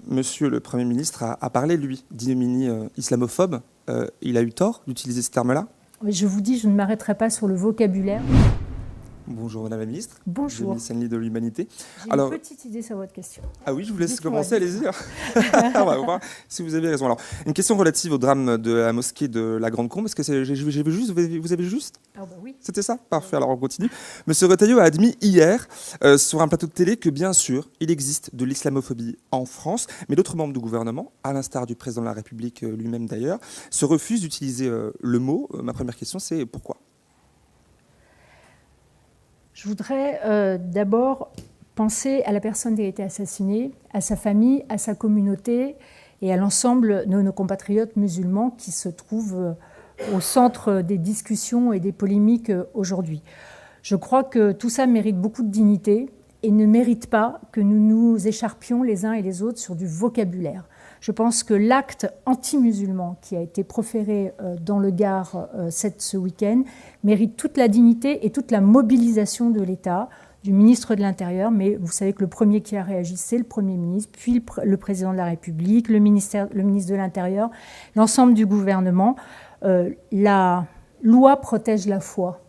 Monsieur le Premier ministre a parlé, lui, d'ignominie islamophobe. Il a eu tort d'utiliser ce terme-là? Je vous dis, je ne m'arrêterai pas sur le vocabulaire. Bonjour Madame la Ministre. Bonjour. Ministre de l'Humanité. J'ai une petite idée sur votre question. Ah oui, je vous laisse commencer, allez-y. On va voir si vous avez raison. Alors, une question relative au drame de la mosquée de la Grande Combe. Est-ce que j'ai vu juste, vous avez juste? Ah bah oui. C'était ça? Parfait, alors on continue. Monsieur Retailleau a admis hier, sur un plateau de télé, que bien sûr, il existe de l'islamophobie en France, mais d'autres membres du gouvernement, à l'instar du président de la République lui-même d'ailleurs, se refusent d'utiliser le mot. Ma première question, c'est pourquoi? Je voudrais d'abord penser à la personne qui a été assassinée, à sa famille, à sa communauté et à l'ensemble de nos compatriotes musulmans qui se trouvent au centre des discussions et des polémiques aujourd'hui. Je crois que tout ça mérite beaucoup de dignité et ne mérite pas que nous nous écharpions les uns et les autres sur du vocabulaire. Je pense que l'acte anti-musulman qui a été proféré dans le Gard ce week-end mérite toute la dignité et toute la mobilisation de l'État, du ministre de l'Intérieur, mais vous savez que le premier qui a réagi, c'est le Premier ministre, puis le Président de la République, le ministre de l'Intérieur, l'ensemble du gouvernement. La loi protège la foi.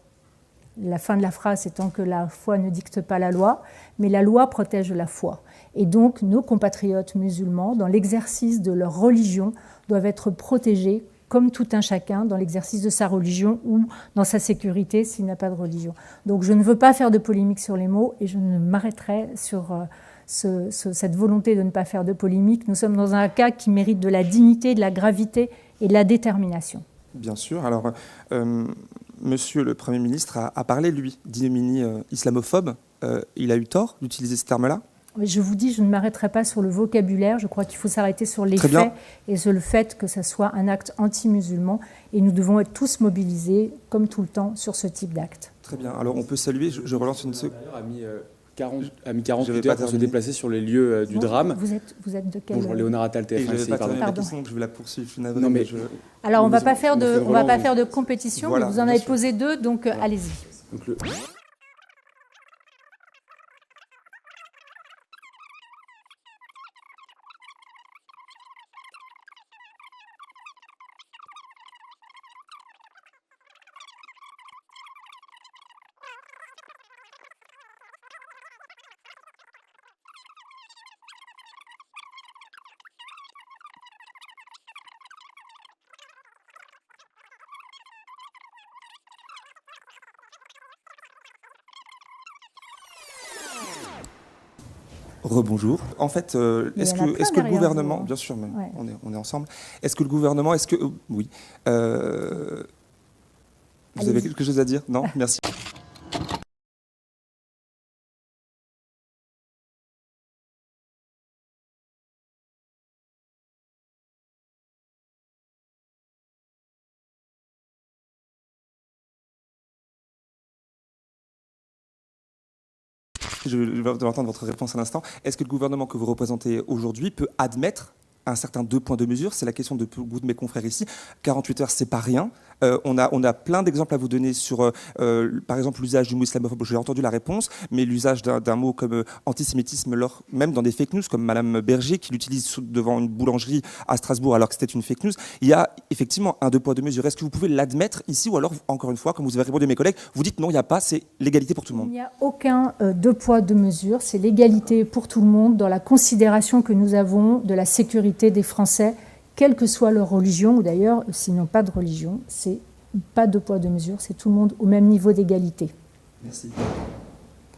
La fin de la phrase étant que la foi ne dicte pas la loi, mais la loi protège la foi. Et donc, nos compatriotes musulmans, dans l'exercice de leur religion, doivent être protégés comme tout un chacun dans l'exercice de sa religion ou dans sa sécurité s'il n'a pas de religion. Donc, je ne veux pas faire de polémique sur les mots et je ne m'arrêterai sur cette volonté de ne pas faire de polémique. Nous sommes dans un cas qui mérite de la dignité, de la gravité et de la détermination. Bien sûr. Alors, Monsieur le Premier ministre a parlé, lui, d'ignominie islamophobe. Il a eu tort d'utiliser ce terme-là? Je vous dis, je ne m'arrêterai pas sur le vocabulaire. Je crois qu'il faut s'arrêter sur les faits et sur le fait que ça soit un acte anti-musulman. Et nous devons être tous mobilisés, comme tout le temps, sur ce type d'acte. Très bien. Alors, on peut saluer. Je relance une seconde. A mis 48 heures pour se déplacer sur les lieux du drame. Vous êtes de quel... Bonjour, Léonard Attal, TF1. Pardon. Je vais la poursuivre. Non, mais alors, on ne va pas faire de compétition, voilà, mais vous en avez posé deux, donc voilà. Allez-y. Rebonjour. En fait, est-ce que le gouvernement, bien sûr, mais ouais. on est ensemble. Est-ce que le gouvernement, oui, vous avez quelque chose à dire? Non, merci. Je vais entendre votre réponse à l'instant. Est-ce que le gouvernement que vous représentez aujourd'hui peut admettre un certain 2 points de mesure? C'est la question de beaucoup de mes confrères ici. 48 heures, c'est pas rien. On a plein d'exemples à vous donner sur, par exemple, l'usage du mot islamophobe. J'ai entendu la réponse, mais l'usage d'un mot comme antisémitisme, même dans des fake news, comme Madame Berger, qui l'utilise devant une boulangerie à Strasbourg alors que c'était une fake news. Il y a effectivement un 2 poids de mesure. Est-ce que vous pouvez l'admettre ici, ou alors, encore une fois, comme vous avez répondu à mes collègues, vous dites non, il n'y a pas, c'est l'égalité pour tout le monde? Il n'y a aucun 2 poids 2 mesures. C'est l'égalité pour tout le monde dans la considération que nous avons de la sécurité des Français, quelle que soit leur religion, ou d'ailleurs, s'ils n'ont pas de religion, c'est pas 2 poids 2 mesures, c'est tout le monde au même niveau d'égalité. Merci.